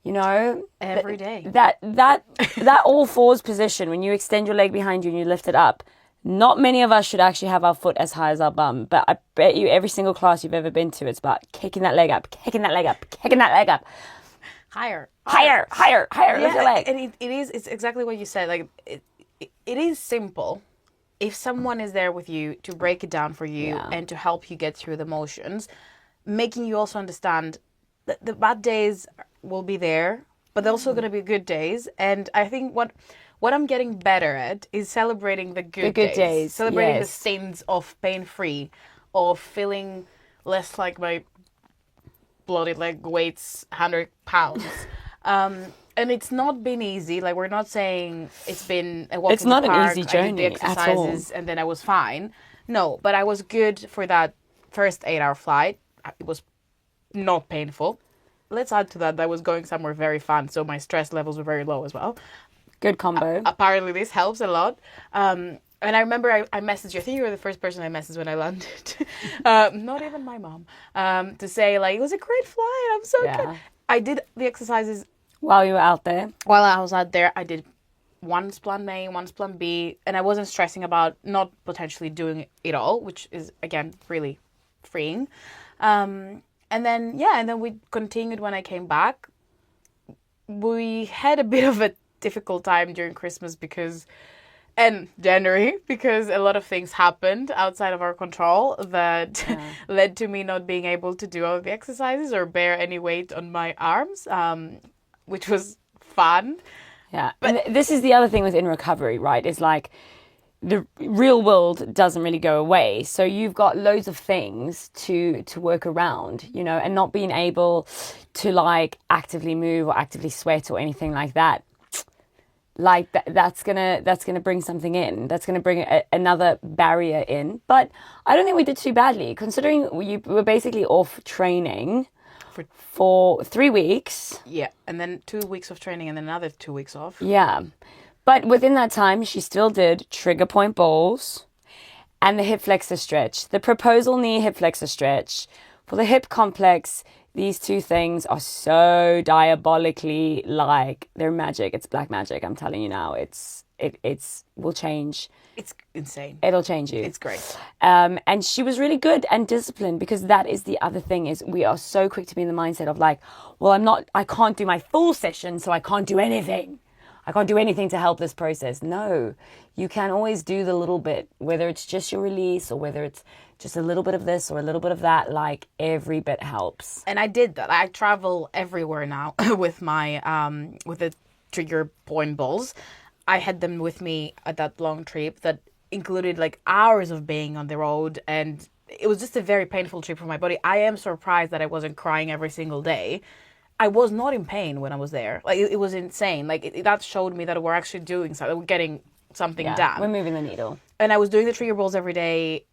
Every day. That all fours position, when you extend your leg behind you and you lift it up, not many of us should actually have our foot as high as our bum, but I bet you every single class you've ever been to, it's about kicking that leg up, kicking that leg up, kicking that leg up. Higher. Yeah, lift your leg. And it's exactly what you said. Like, it is simple. If someone is there with you to break it down for you and to help you get through the motions, making you also understand that the bad days will be there, but they're also going to be good days. And I think what I'm getting better at is celebrating the good days. Celebrating the stains of pain-free, of feeling less like my bloody leg weighs 100 pounds. And it's not been easy. Like, we're not saying it's been a walk in the park. It's not an easy journey I did the exercises at all. and then I was fine. No, but I was good for that first 8-hour flight. It was not painful. Let's add to that I was going somewhere very fun, so my stress levels were very low as well. Good combo. Apparently this helps a lot. And I remember I messaged you. I think you were the first person I messaged when I landed. Not even my mom. To say, like, it was a great flight. I'm so good. I did the exercises. While you were out there? While I was out there, I did one's plan A, one's plan B. And I wasn't stressing about not potentially doing it all, which is, again, really freeing. And then we continued when I came back. We had a bit of a difficult time during Christmas and January, because a lot of things happened outside of our control that led to me not being able to do all the exercises or bear any weight on my arms, which was fun. Yeah, but this is the other thing within recovery, right? It's like the real world doesn't really go away. So you've got loads of things to work around, you know, and not being able to like actively move or actively sweat or anything like that. Like that's gonna bring something in. That's gonna bring another barrier in. But I don't think we did too badly, considering we were basically off training for 3 weeks. Yeah, and then 2 weeks of training and then another 2 weeks off. Yeah, but within that time, she still did trigger point balls and the hip flexor stretch, the proposal knee hip flexor stretch for the hip complex. These two things are so diabolically like they're magic. It's black magic. I'm telling you now. It's will change. It's insane. It'll change you. It's great. And she was really good and disciplined, because that is the other thing, is we are so quick to be in the mindset of like, well, I can't do my full session, so I can't do anything. I can't do anything to help this process. No, you can always do the little bit, whether it's just your release or whether it's just a little bit of this or a little bit of that. Like, every bit helps. And I did that. I travel everywhere now with my with the trigger point balls. I had them with me at that long trip that included like hours of being on the road, and it was just a very painful trip for my body. I am surprised that I wasn't crying every single day. I was not in pain when I was there. Like, it was insane. Like, that showed me that we're actually doing something. We're getting something done. We're moving the needle. And I was doing the trigger balls every day.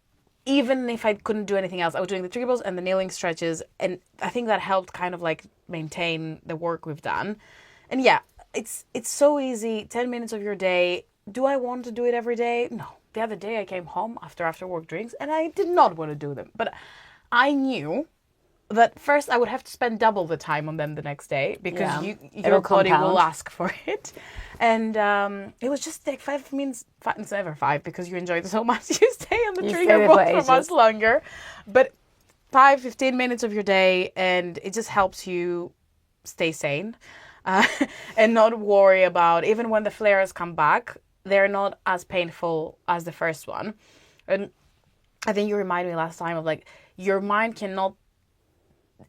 Even if I couldn't do anything else, I was doing the trigger balls and the kneeling stretches. And I think that helped kind of like maintain the work we've done. And yeah, it's so easy. 10 minutes of your day. Do I want to do it every day? No. The other day I came home after work drinks and I did not want to do them. But I knew that first I would have to spend double the time on them the next day, because your body will ask for it. And it was just like 5 minutes. It's never 5 because you enjoy it so much. You stay on the trigger ball for much longer. But 5-15 minutes of your day, and it just helps you stay sane and not worry about, even when the flares come back, they're not as painful as the first one. And I think you reminded me last time of like, your mind cannot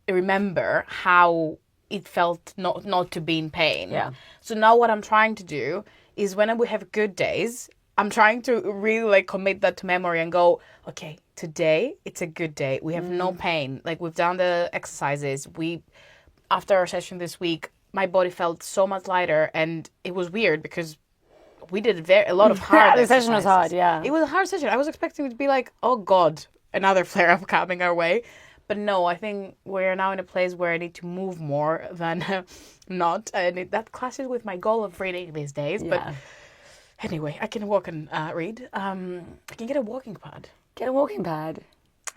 remember how it felt not to be in pain. Yeah. So now what I'm trying to do is, when we have good days, I'm trying to really like commit that to memory and go, okay, today it's a good day. We have no pain. Like, we've done the exercises. After our session this week, my body felt so much lighter, and it was weird because we did a lot of hard the exercises. session was hard, yeah. It was a hard session. I was expecting it to be like, oh God, another flare-up coming our way. But no, I think we're now in a place where I need to move more than not. And that clashes with my goal of reading these days. Yeah. But anyway, I can walk and read. I can get a walking pad. Get a walking pad.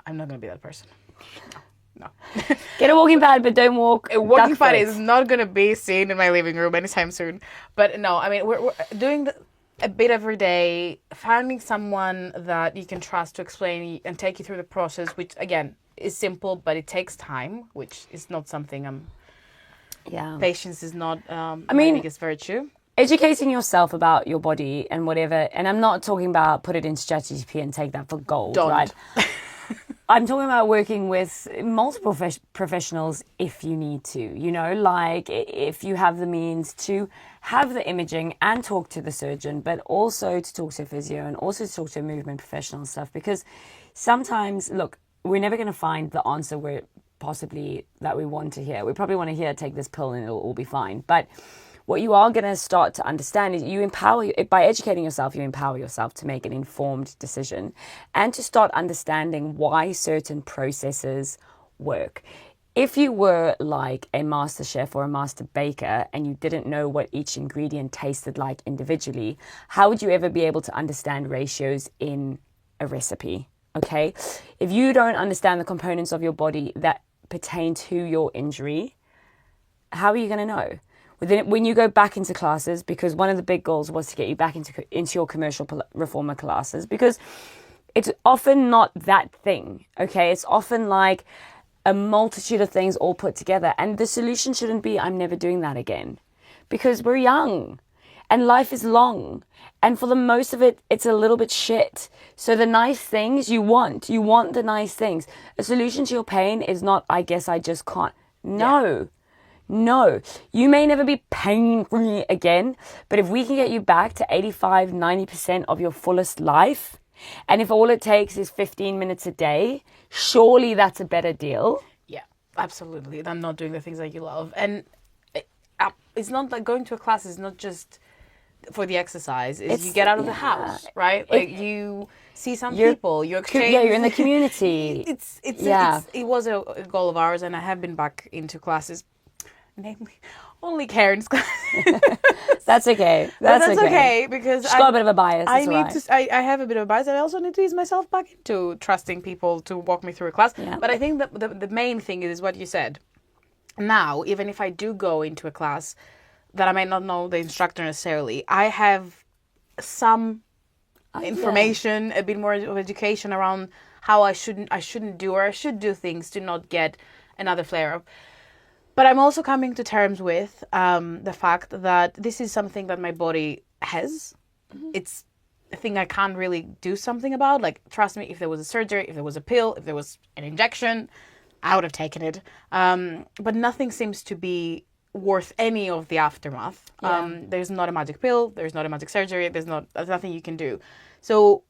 I'm not going to be that person. No. Get a walking pad, but don't walk. A walking pad is not going to be seen in my living room anytime soon. But no, I mean, we're doing a bit every day, finding someone that you can trust to explain and take you through the process, which, again, is simple, but it takes time, which is not something patience is not my biggest virtue. Educating yourself about your body and whatever, and I'm not talking about put it into ChatGPT and take that for gold, right? I'm talking about working with multiple professionals if you need to, like if you have the means to have the imaging and talk to the surgeon, but also to talk to a physio and also to talk to a movement professional and stuff. Because sometimes, look, we're never going to find the answer that we want to hear. We probably want to hear, take this pill and it'll all be fine. But what you are going to start to understand is by educating yourself, you empower yourself to make an informed decision and to start understanding why certain processes work. If you were like a master chef or a master baker and you didn't know what each ingredient tasted like individually, how would you ever be able to understand ratios in a recipe? Okay? If you don't understand the components of your body that pertain to your injury, how are you going to know? When you go back into classes, because one of the big goals was to get you back into your commercial reformer classes, because it's often not that thing, okay? It's often like a multitude of things all put together. And the solution shouldn't be, I'm never doing that again. Because we're young and life is long. And for the most of it, it's a little bit shit. So the nice things you want the nice things. A solution to your pain is not, I guess I just can't. No. Yeah. No, you may never be pain-free again, but if we can get you back to 85, 90% of your fullest life, and if all it takes is 15 minutes a day, surely that's a better deal. Yeah, absolutely. Than not doing the things that you love. And it's not like going to a class is not just for the exercise. You get out of the house, right? Like you see some people, you exchange. Yeah, you're in the community. It was a goal of ours, and I have been back into classes. Namely, only Kerryn's class. That's okay. That's okay because she's got a bit of a bias. I have a bit of a bias, and I also need to ease myself back into trusting people to walk me through a class. Yeah. But I think that the main thing is what you said. Now, even if I do go into a class that I might not know the instructor necessarily, I have some information, a bit more of education around how I shouldn't do, or I should do things to not get another flare-up. But I'm also coming to terms with the fact that this is something that my body has. Mm-hmm. It's a thing I can't really do something about. Like, trust me, if there was a surgery, if there was a pill, if there was an injection, I would have taken it. But nothing seems to be worth any of the aftermath. Yeah. There's not a magic pill. There's not a magic surgery. There's nothing you can do. So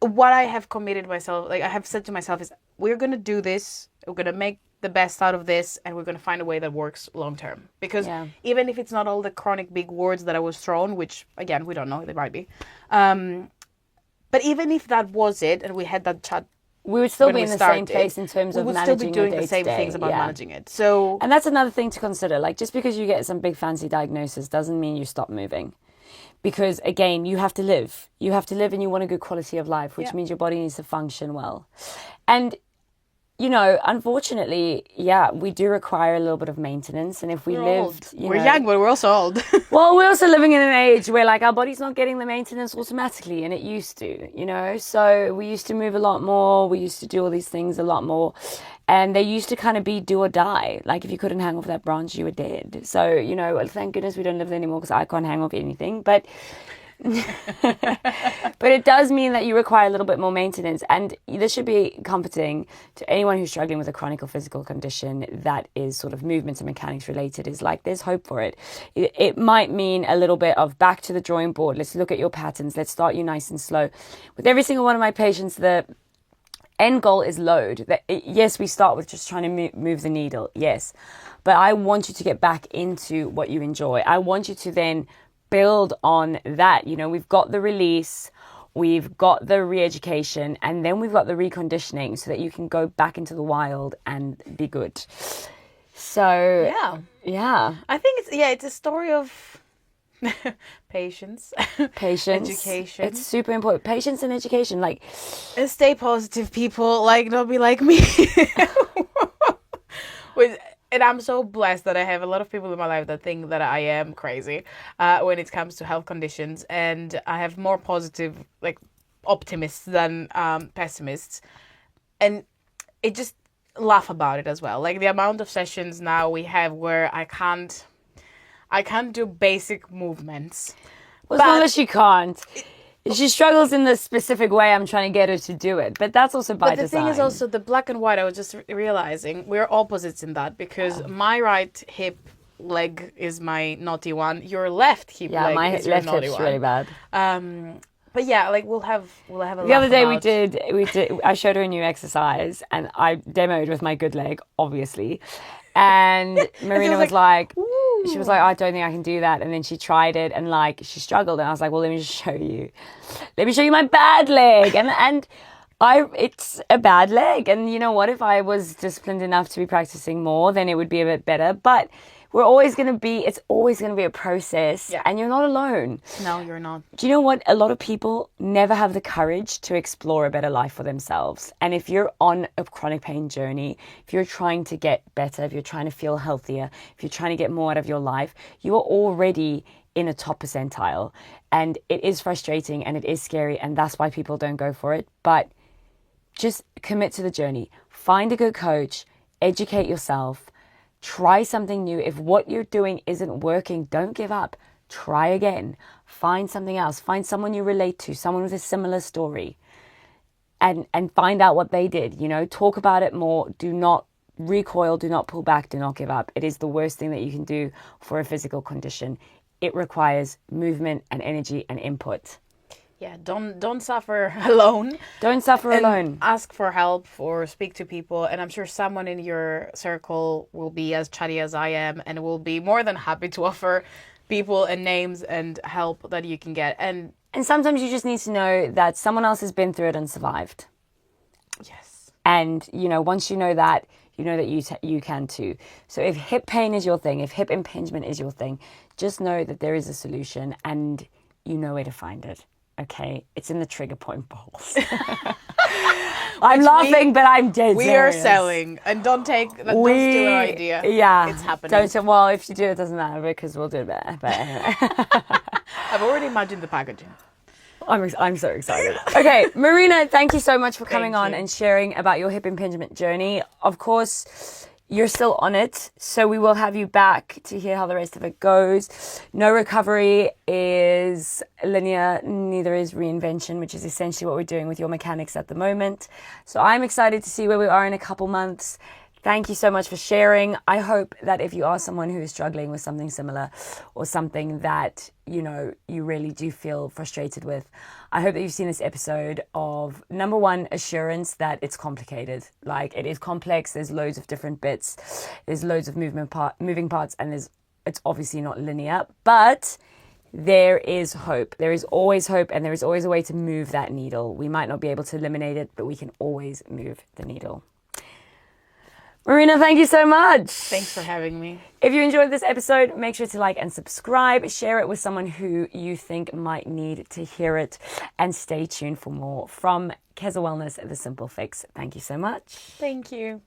what I have committed myself, like I have said to myself, is we're going to do this. We're going to make the best out of this, and we're going to find a way that works long term. Because even if it's not all the chronic big words that I was thrown, which again we don't know, they might be, but even if that was it, and we had that chat, we would still be in the same place in terms of managing. We would still be doing the same things about managing it. So, and that's another thing to consider. Like, just because you get some big fancy diagnosis doesn't mean you stop moving. Because again, you have to live. You have to live, and you want a good quality of life, which means your body needs to function well. And unfortunately, we do require a little bit of maintenance. And if we're young, but we're also old. Well, we're also living in an age where, like, our body's not getting the maintenance automatically, and it used to, So we used to move a lot more. We used to do all these things a lot more. And they used to kind of be do or die. Like, if you couldn't hang off that branch, you were dead. So, thank goodness we don't live there anymore, because I can't hang off anything. But but it does mean that you require a little bit more maintenance, and this should be comforting to anyone who's struggling with a chronic or physical condition that is sort of movements and mechanics related. Is like, there's hope for it. It might mean a little bit of back to the drawing board. Let's look at your patterns. Let's start you nice and slow. With every single one of my patients, the end goal is load. Yes, we start with just trying to move the needle, yes, but I want you to get back into what you enjoy. I want you to then build on that. We've got the release, we've got the re-education, and then we've got the reconditioning so that you can go back into the wild and be good. So I think it's a story of patience, education. It's super important. Patience and education. Like, and stay positive, people. Like, don't be like me. And I'm so blessed that I have a lot of people in my life that think that I am crazy when it comes to health conditions, and I have more positive, like, optimists than pessimists, and it just laugh about it as well. Like, the amount of sessions now we have where I can't do basic movements. Well, as long as you can't. she struggles in the specific way I'm trying to get her to do it. But that's also by design. But the thing is also the black and white, I was just realizing we're opposites in that, because my right hip leg is my naughty one. Your left hip leg is your naughty one. Yeah, my left hip's really bad. But yeah, like we'll have a The other day we did I showed her a new exercise and I demoed with my good leg, obviously. And Marina was like, she was like, I don't think I can do that. And then she tried it and like she struggled, and I was like, well, let me just show you. Let me show you my bad leg. And it's a bad leg. And you know what? If I was disciplined enough to be practicing more, then it would be a bit better. But it's always going to be a process, and you're not alone. No, you're not. Do you know what? A lot of people never have the courage to explore a better life for themselves. And if you're on a chronic pain journey, if you're trying to get better, if you're trying to feel healthier, if you're trying to get more out of your life, you are already in a top percentile. And it is frustrating and it is scary, and that's why people don't go for it. But just commit to the journey. Find a good coach, educate yourself. Try something new. If what you're doing isn't working, don't give up. Try again. Find something else. Find someone you relate to, someone with a similar story, and find out what they did. You know, talk about it more. Do not recoil. Do not pull back. Do not give up. It is the worst thing that you can do for a physical condition. It requires movement and energy and input. Yeah, don't suffer alone. Don't suffer alone. Ask for help or speak to people. And I'm sure someone in your circle will be as chatty as I am and will be more than happy to offer people and names and help that you can get. And sometimes you just need to know that someone else has been through it and survived. Yes. And, you know, once you know that you can too. So if hip pain is your thing, if hip impingement is your thing, just know that there is a solution and you know where to find it. Okay, it's in the trigger point bowls. I'm laughing, but I'm dead serious. We are selling, and don't steal an idea. Yeah, it's happening. Well, if you do, it doesn't matter because we'll do it better. But anyway, I've already imagined the packaging. I'm so excited. Okay, Marina, thank you so much for coming on and sharing about your hip impingement journey. Of course, you're still on it, so we will have you back to hear how the rest of it goes. No recovery is linear, neither is reinvention, which is essentially what we're doing with your mechanics at the moment. So I'm excited to see where we are in a couple months. Thank you so much for sharing. I hope that if you are someone who is struggling with something similar or something that, you know, you really do feel frustrated with, I hope that you've seen this episode of, number one, assurance that it's complicated. Like, it is complex. There's loads of different bits. There's loads of moving parts, and it's obviously not linear, but there is hope. There is always hope, and there is always a way to move that needle. We might not be able to eliminate it, but we can always move the needle. Marina, thank you so much. Thanks for having me. If you enjoyed this episode, make sure to like and subscribe. Share it with someone who you think might need to hear it. And stay tuned for more from KezaWellness, The Simple Fix. Thank you so much. Thank you.